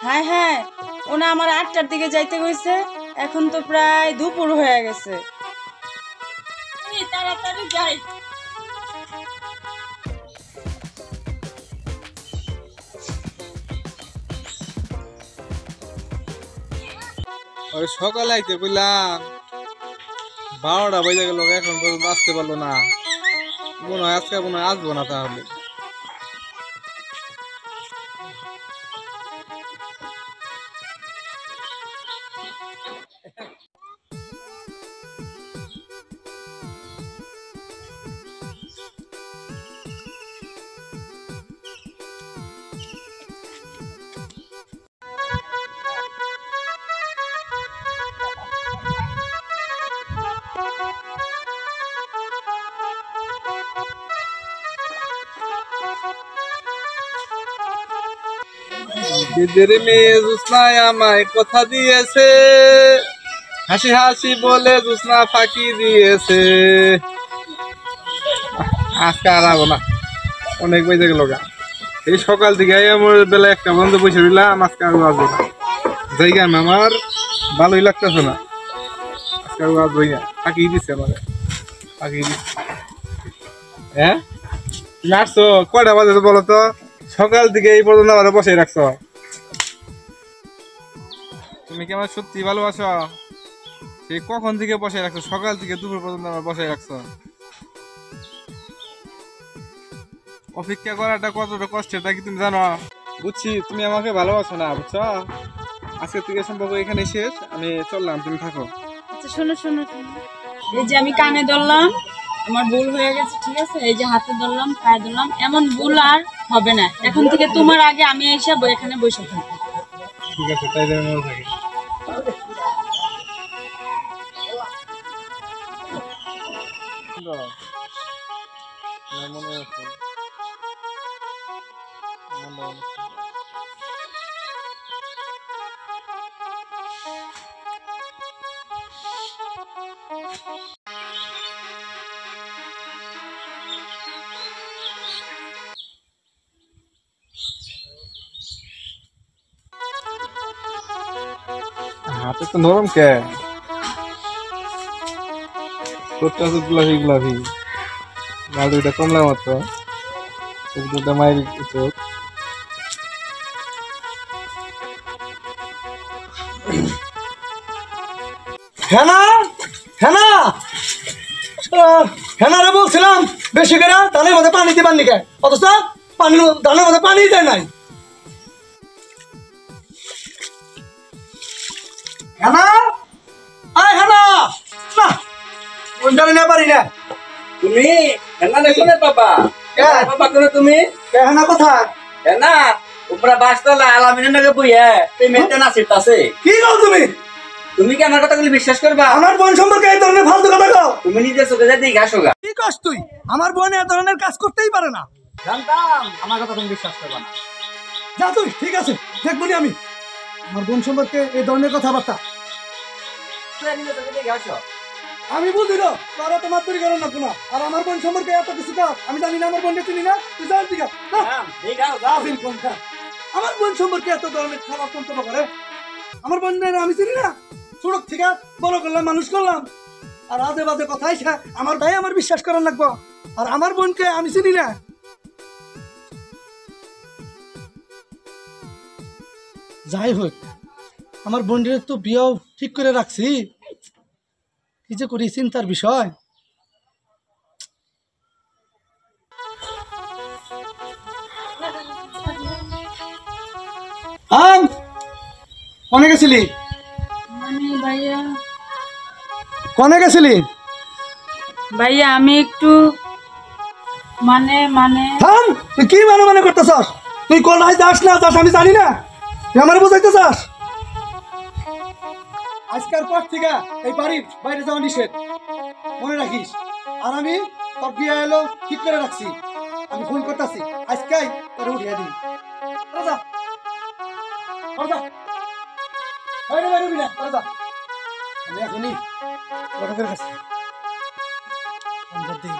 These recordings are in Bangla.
হ্যাঁ হ্যাঁ, ওনা আমার ৮টার দিকে যাইতে কইছে। এখন তো প্রায় দুপুর হয়ে গেছে। তাড়াতাড়ি যাই। ওই সকালে আইতে বললাম 12টা বেজে গেল, এখন পর্যন্ত আসতে পারলো না। মনে হয় আজকে মনে হয় আসবো না তাহলে। বিদের মেয়ে জুসনায় আমায় কথা দিয়েছে, হাসি হাসি বলে জুসনা ফাঁকি দিয়েছে। আজকে আর আবো না, অনেক বেজে গেল গা। এই সকাল থেকে আমার বেলা একটা বন্ধ বসে রইলাম, আজকে আর আসবো না। জায়গা আমার ভালোই লাগতেছে না, আজকে আর আসবো না। ফাঁকি দিচ্ছে আমার, ফাঁকি দিচ্ছে। হ্যাঁ তুমি আসছো কয়টা বাজে বলো তো? সকাল থেকে এই পর্যন্ত আমাদের বসে রাখছো। তুমি কি আমার সত্যি ভালোবাসো? সেই কখন থেকে বসে রাখছো? সকাল থেকে দুপুর পর্যন্ত আমার বসে রাখছো। অপেক্ষা করাটা কতটা কষ্টের তা কি তুমি জানো? বুঝছি তুমি আমাকে ভালোবাসো না, বুঝছো? আজকে থেকে সম্পর্ক এখানে শেষ, আমি চললাম, তুমি থাকো। আচ্ছা শোনো শোনো শোনো, এই যে আমি কানে ধরলাম, আমার ভুল হয়ে গেছে, ঠিক আছে? এই যে হাতে ধরলাম, পায়ে ধরলাম, এমন ভুল আর হবে না। এখন থেকে তোমার আগে আমি এসে এখানে বসে থাকবো। ঠিক আছে, তাই যেন মনে থাকে। মনে আছে হাতে তো নরম কে, ছোট্ট আছে গোলাপি গোলাপি, লাল দুইটা কমলা মতো, দুটা মায়ের চোখ। হেনা হেনা হেনা রে বলছিলাম বেশি করে ধানের মধ্যে পানি দিবার নিকে, অথচ পানি ধানের মধ্যে পানি দেয় নাই। হেনা আয় হেনা, না ওই জানি না পারি না। তুমি হেনা দেখো না বাবা? বাবা করে তুমি হেনা কোথায়? হেনা উপরা বাসতলা আলামিনের নাকি বইয়া পেমেন্টে না সিটতাছে। কি কও তুমি? তুমি কি আমার কথাগুলো বিশ্বাস করবা? আমার বোন সম্পর্কে এই ধরনের ফালতু কথা কও? তুমি নিজে চোখে যা দেখে আসো গা। কি কস তুই? আমার বোন এ ধরনের কাজ করতেই পারে না। জানতাম আমার কথা তুমি বিশ্বাস করবা না। যা তুই, ঠিক আছে দেখবো নি আমি আমার বোন সম্পর্কে এই ধরনের কথাবার্তা। তুমি নিজে চোখে দেখে আসো। আমি বুঝি না তারা তোমার তৈরি করেন না কোনো। আর আমার বোন সম্পর্কে এত কিছু কাজ আমি জানি না, আমার বোনকে চিনি না। তুই জান দিকা দেখাও যাও। আমার বোন সম্পর্কে এত ধরনের খারাপ মন্তব্য করে। আমার বোনের আমি চিনি না, ছোট থেকে বড় করলাম, মানুষ করলাম, আর আজে বাজে কথাই আমার ভাই আমার বিশ্বাস করার লাগবো। আর আমার বোনকে আমি চিনি না। যাই হোক, আমার বোনের তো বিয়েও ঠিক করে রাখছি, কি যে করি চিন্তার বিষয়। কনে গেছিলি? ভাইয়া কনে গেছিলি? ভাইয়া আমি একটু মানে মানে থাম, তুই কি মানে মানে করতেছস? তুই কোথায় যাস না যাস আমি জানি না, তুই আমার বুঝাইতে চাস? আজকের পর থেকে এই বাড়ির বাইরে যাওয়া নিষেধ, মনে রাখিস। আর আমি তোর বিয়ে এলো ঠিক করে রাখছি, আমি ফোন করতেছি, আজকেই তোর উঠিয়ে দিই। যা যা, বাইরে বাইরে বিনা যা। আমি এখনই ঘটকের কাছে ফোন দিই।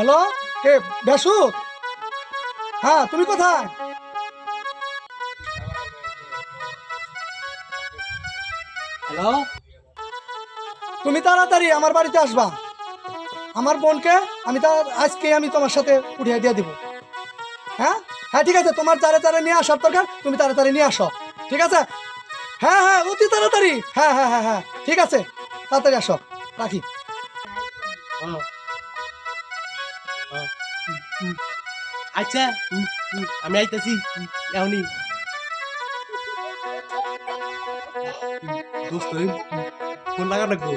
হ্যালো, কে বেসু? হ্যাঁ, তুমি কোথায়? হ্যালো, তুমি তাড়াতাড়ি আমার বাড়িতে আসবা। আমার বোনকে আজকে আমি তোমার সাথে উঠিয়ে দিয়ে দিব। হ্যাঁ হ্যাঁ, ঠিক আছে, তোমার তাড়াতাড়ি নিয়ে আসার দরকার, তুমি তাড়াতাড়ি নিয়ে আসো, ঠিক আছে? হ্যাঁ হ্যাঁ, অতি তাড়াতাড়ি। হ্যাঁ হ্যাঁ হ্যাঁ হ্যাঁ, ঠিক আছে, তাড়াতাড়ি আসো, রাখি। আচ্ছা, আমি আইতেছি এখনই। দোস্ত ফোন লাগা রাখবো,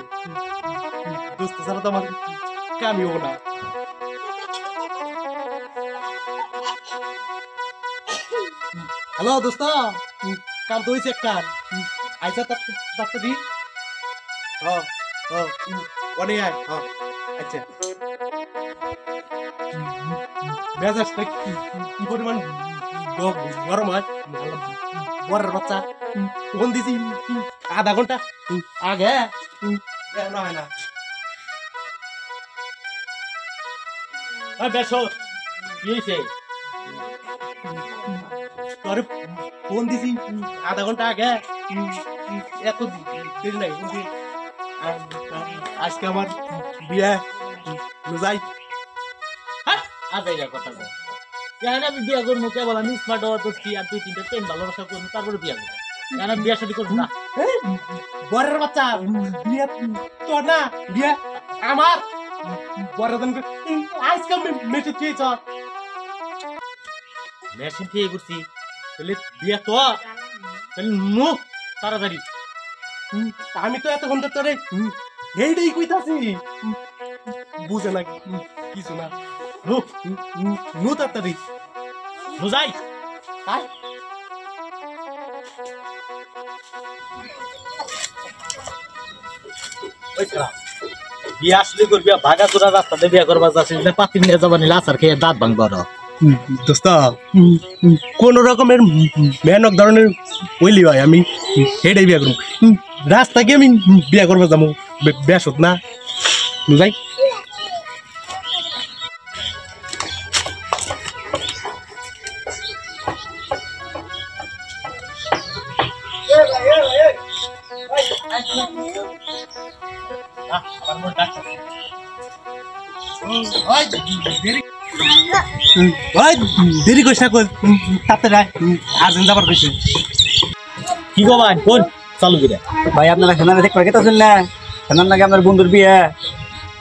দোস্ত ছাড়া তো আমার কামই হবো না। হ্যালো দোস্ত, কাম তো হয়েছে একটা। আইসা তার দি অনেক আয়। আচ্ছা, মেজাজটা কি পরিমাণ গরম হয়, বরের বাচ্চা ফোন দিছি আধা ঘন্টা আগে, না হয় না। বেশ কি হয়েছে, তোর ফোন দিছি আধা ঘন্টা আগে, এত দেরি নাই। আজকে আমার বিয়ে যাই। আজ এই কথা বল, আমি বিয়া করবো কেবল আমি স্মার্ট হওয়া করছি আর 2-3টা প্রেম ভালোবাসা করবো, তারপরে বিয়া করবো। আমি বিয়া শাদী করবো না। বরের বাচ্চা বিয়ে তোর না, বিয়ে আমার। বরের আজকে মেসেজ পেয়েছ, মেশিন খেয়ে করছি, তাহলে বিয়া তোর, তাহলে মুখ তাড়াতাড়ি। আমি তো এত ঘন্টা তোরে এইটাই কইতাছি, বুঝে না কিছু না। নু তাড়াতাড়ি বুঝাই তাই। বিয়া আসলে করবি, ভাগা চোরা রাস্তাতে বিয়া করবা যাচ্ছিস, পাতি নিয়ে যাবা নিলে আচার খেয়ে দাঁত ভাঙবা। দোস্ত কোন রকমের মেহনত ধরনের ওইলি ভাই, আমি এটাই বিয়া করবো। রাস্তাকে আমি বিয়া করবো যাবো, বেসত না যাই। দেরি করিস না, তাড়াতাড়ি আর্জেন্ট যাবার কইছে। কি গো ভাই, কোন চালু করে ভাই আপনারা হেনা দেখতে পাইতেছেন না? হেনার নাকি আপনার বন্ধুর বিয়ে।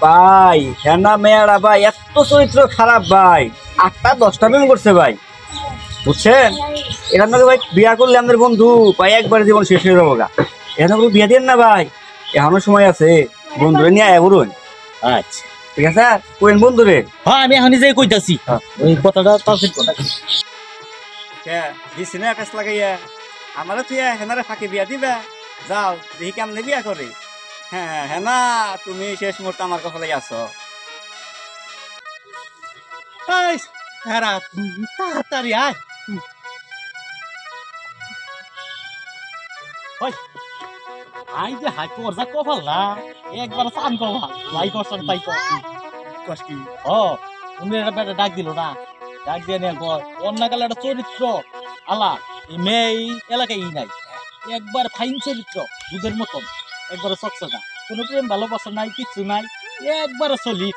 ভাই হেনা মেয়েরা ভাই এত চরিত্র খারাপ ভাই, 8টা-10টা প্রেম করছে ভাই, বুঝছেন? এখান থেকে ভাই বিয়া করলে আমাদের বন্ধু ভাই একবারে জীবন শেষ হয়ে যাবো গা। এখানে কোনো বিয়া দেন না ভাই, এখনো সময় আছে, বন্ধুরে নিয়ে আয় বলুন। আচ্ছা ঠিক আছে, কোন বন্ধুরে? হ্যাঁ, আমি এখনই যাই কইতাছি ওই কথাটা পারফেক্ট কথা। হ্যাঁ দিছি না কাজ লাগাইয়া, আমারও তুই হেনারে ফাঁকে বিয়া দিবা। যাও দেখি কেমনে বিয়া করে। হ্যাঁ হ্যাঁ না, তুমি শেষ মুহূর্তে আমার কপালে আছো। তাড়াতাড়ি আয়। আই যে হাই তোর যা কপাল না, একবার চান কপাল লাই করছ তাই কষ্ট কি? ও উনি একটা বেটা ডাক দিল না, ডাক দিয়ে নিয়ে কয় অন্যকালে একটা চরিত্র আলা এই মেয়ে এই এলাকায় নাই, একবার ফাইন চরিত্র দুধের মতন, একবার চকচকা, কোনো প্রেম ভালোবাসা নাই, কিচ্ছু নাই, একবারে সলিড।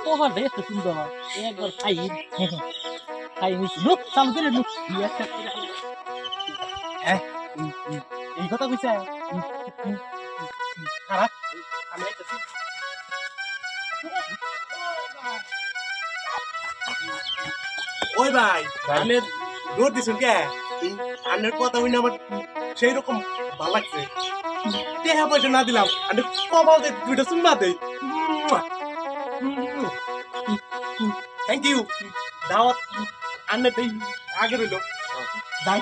তোমার দেশ তো সুন্দর, একবার ফাইন ফাইন লুক চালু করে লুক এই কথা কইছে খারাপ। আমি আইতাছি। ওই ভাই আপনি দৌড় দিছেন কে? আপনার কথা হইলে আমার সেই রকম ভালো লাগছে। টাকা পয়সা না দিলাম, আপনি কপাল দিয়ে 2টা চুম্মা দেই। Thank you. দাওয়াত আনলে তাই আগে রইল যাই।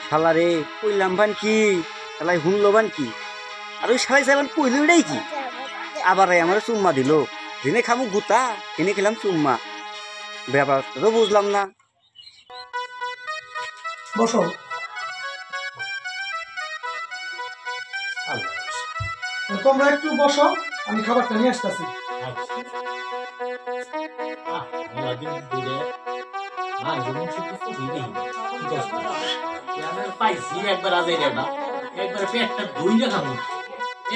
শালারে কইলাম বান কি, শালাই শুনলো বান কি, আর ওই শালাই সাহেব কইল এটাই কি, আবার আমার চুম্মা দিল। দিনে খামু গুতা, কিনে খেলাম চুম্মা, ব্যাপারটা তো বুঝলাম না। বসো। তোমরা একটু বসো, আমি খাবারটা নিয়ে আসতেছি। পাইছি একবার আজাই রে না একবারে পেটটা ধুইলে খাবো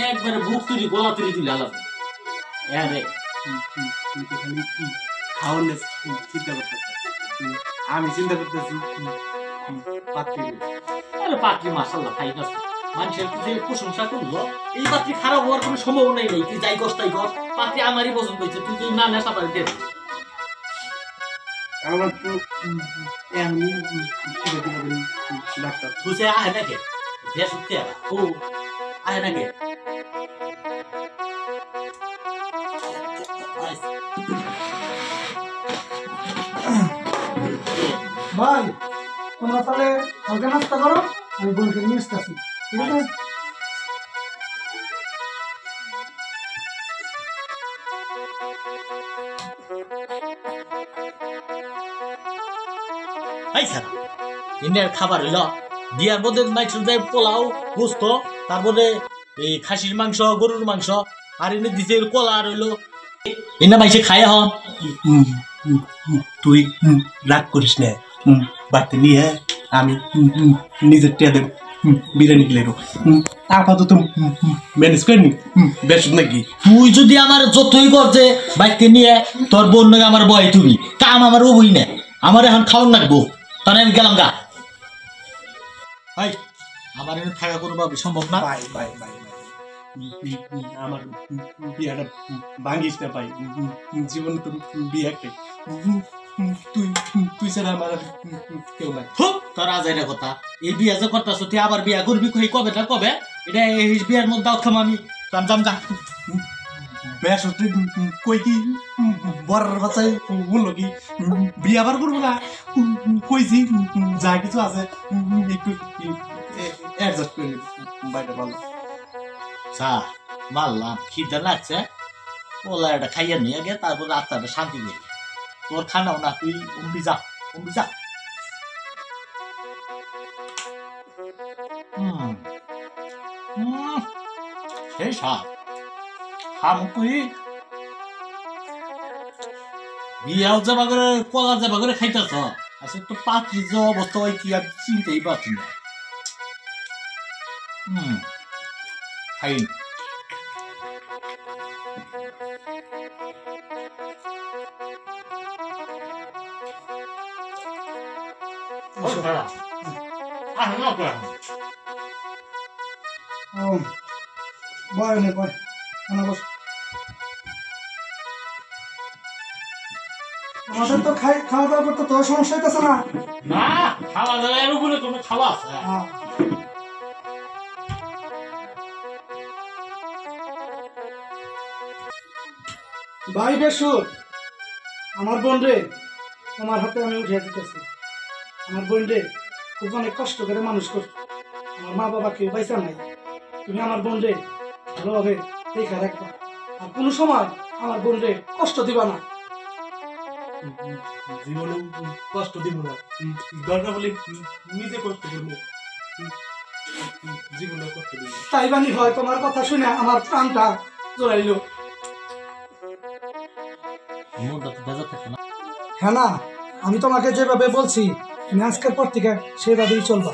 একবারে বুক তুলি গলা তুলি দিলে আলাদা হ্যাঁ রে খালি খাওয়ার চিন্তা করতেছে আমি চিন্তা করতেছি পাত্রী আরে পাত্রী মাশাআল্লাহ খাই না মানুষের যে প্রশংসা করলো এই পাত্রী খারাপ হওয়ার কোনো সম্ভাবনাই নেই তুই যাই কষ্ট তাই কর পাত্রী আমারই পছন্দ হয়েছে তুই তুই না নেশা পারি দে আমার তো এমনি ডাক্তার তুই সে আহে নাকি যে সত্যি ও আহে নাকি ভাই তোমরা তাহলে হালকা নাস্তা করো আমি বোনকে নিয়ে আসতেছি ঠিক আছে এই সারা ইন্ডিয়ার খাবার হইল বিয়ার মধ্যে মাইছিল দেয় পোলাও গোস্ত তারপরে এই খাসির মাংস গরুর মাংস আর এনে দিছে কলা আর হইলো এনে মাইসে খায় হন তুই রাগ করিস না বাড়তে নিয়ে আমি নিজের টেয়াদের বিরিয়ানি কিনে আপাতত ম্যানেজ করিনি বেশ নাকি তুই যদি আমার যতই করছে বাইকতে নিয়ে তোর বোন নাকি আমার বয় তুমি কাম আমার ও বই না আমার এখন খাওয়ান লাগবো তাহলে আমি গেলাম গা ভাই আমার এখানে থাকা কোনোভাবে সম্ভব না বাই বাই বাই আমার বিয়াটা ভাঙিস না ভাই জীবনে তো বিয়ে একটাই তুই তুই ছাড়া আমার কেউ নাই তোর আজ এটা কথা এই বিয়া যে করতেছ তুই আবার বিয়া করবি কবে না কবে এটা এই বিয়ার মধ্যে অক্ষম আমি জাম যা বেশ হচ্ছে কই কি বড় বাচ্চাই বললো কি বিয়ে আবার করবো না কইছি যা কিছু আছে একটু অ্যাডজাস্ট করে বাইরে ভালো চা মারলাম খিদে লাগছে ওলা এটা খাইয়ে নিয়ে গে তারপর রাতটা শান্তি নেই তোর খানাও না তুই উম্বি যা সেই সাপ খাম কই বিয়াও যাবা করে কলা যাবা করে খাইতেছ আসলে তো পাত্রী যে অবস্থা হয় কি আমি চিনতেই পারছি না খাই বয় নে বয় বস আমাদের তো খাওয়া দাওয়া করতে তোর সমস্যা হইতেছে না না খাওয়া দাওয়ার উপরে কোনো খাওয়া আছে ভাই বেশুর আমার বোন রে তোমার হাতে আমি উঠিয়ে দিতেছি আমার বোন রে খুব অনেক কষ্ট করে মানুষ করছো আমার মা বাবা কেউ পয়সা নাই তুমি আমার বোন রে ভালোভাবে দেখে রাখবা আর কোনো সময় আমার বোন রে কষ্ট দিবা না জীবনে কষ্ট দিব না দরকার বলে নিজে কষ্ট করবো জীবনে কষ্ট দিব তাই বানি হয় তোমার কথা শুনে আমার প্রাণটা জোরাইলো হ্যাঁ না আমি তোমাকে যেভাবে বলছি তুমি আজকের পর থেকে সেভাবেই চলবা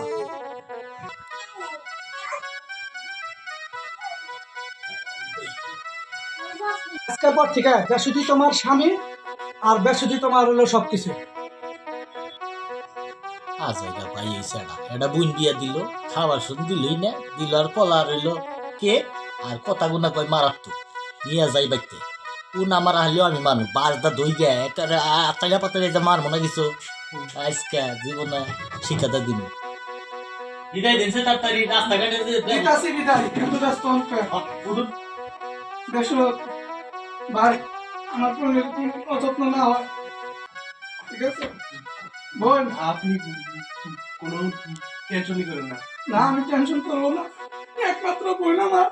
আজকের পর থেকে বেশুদি তোমার স্বামী আর বেশুদি তোমার হলো সবকিছু ভাই এই সেটা এটা বুন বিয়া দিল খাবার শুন দিলই না দিল আর কলা রইল কে আর কথা গুনা কয় মারাত্মক নিয়ে যাই বাইতে কোন আমার আহলেও আমি মানু বারটা দই গে একটা আতাইলা পাতাইলা যে মার মনে কিছু আজকে জীবনে শিক্ষাটা দিন বিদায় দিনছে তাড়াতাড়ি রাস্তাঘাটে যে বিদাসি বিদায় কিন্তু ব্যস্ত বেশু ভাই আমার অযত্ন না হয় ঠিক আছে বোন আপনি কোনো টেনশনই করেন না না আমি টেনশন করবো না একমাত্র বোন আমার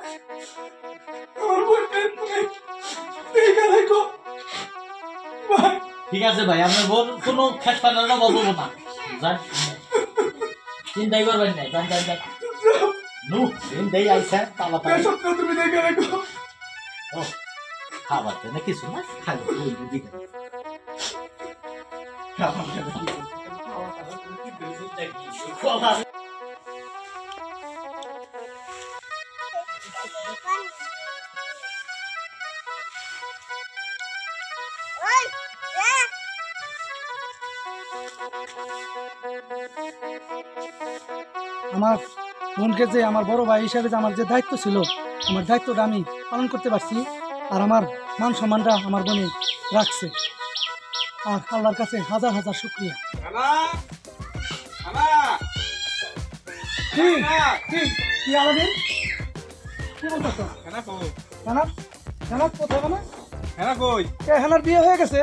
বোনকে দেখে রাখো ভাই ঠিক আছে ভাই আপনার বোন কোনো খেত পালানো বলবো না যান চিন্তাই করবেন না যান নু চিন্তাই আইসা তালা বেশ তুমি দেখে রাখো খাবার দেয় না কিছু না খালি ওই বুদ্ধি আমার বোনকে যে আমার বড় ভাই হিসাবে যে আমার যে দায়িত্ব ছিল, আমার দায়িত্বটা আমি পালন করতে পারছি। আর আমার মান সম্মানটা আমার বোনে রাখছে। আর আল্লাহর কাছে হাজার হাজার শুকরিয়া। কি কি আলাদিন কি বলতেছো? হেনার কোথায় মানে? হেনা কই? হেনার বিয়ে হয়ে গেছে।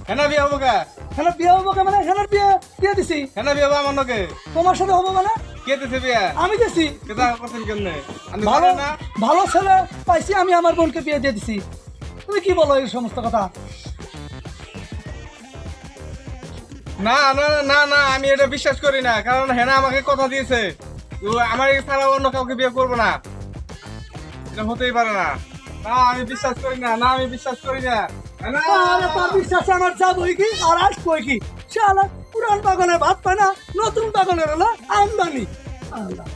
হেনা বিয়ে হবো কে? হেনার বিয়ে হবো কে মানে? হেনার বিয়ে দিয়ে দিছি। হেনা বিয়ে হবো আমার নকে? তোমার সাথে হবো মানে? কে দিছে বিয়ে? আমি দিছি। কেতা করছেন কেমনে? আমি ভালো জানি না। ভালো ছেলে পাইছি, আমি আমার বোনকে বিয়ে দিয়ে দিছি। তুমি কি বলো এই সমস্ত কথা? না না না না আমি এটা বিশ্বাস করি না, কারণ হেনা আমাকে কথা দিয়েছে তো আমার ছাড়া অন্য কাউকে বিয়ে করবো না, এটা হতেই পারে না। না আমি বিশ্বাস করি না, না আমি বিশ্বাস করি না। হেনা! আরে তার বিশ্বাসে আমার যাবই কি আর আসবই কি? শালা পুরান বাগানে ভাত পায় না, নতুন বাগানের হলো আমদানি। আল্লাহ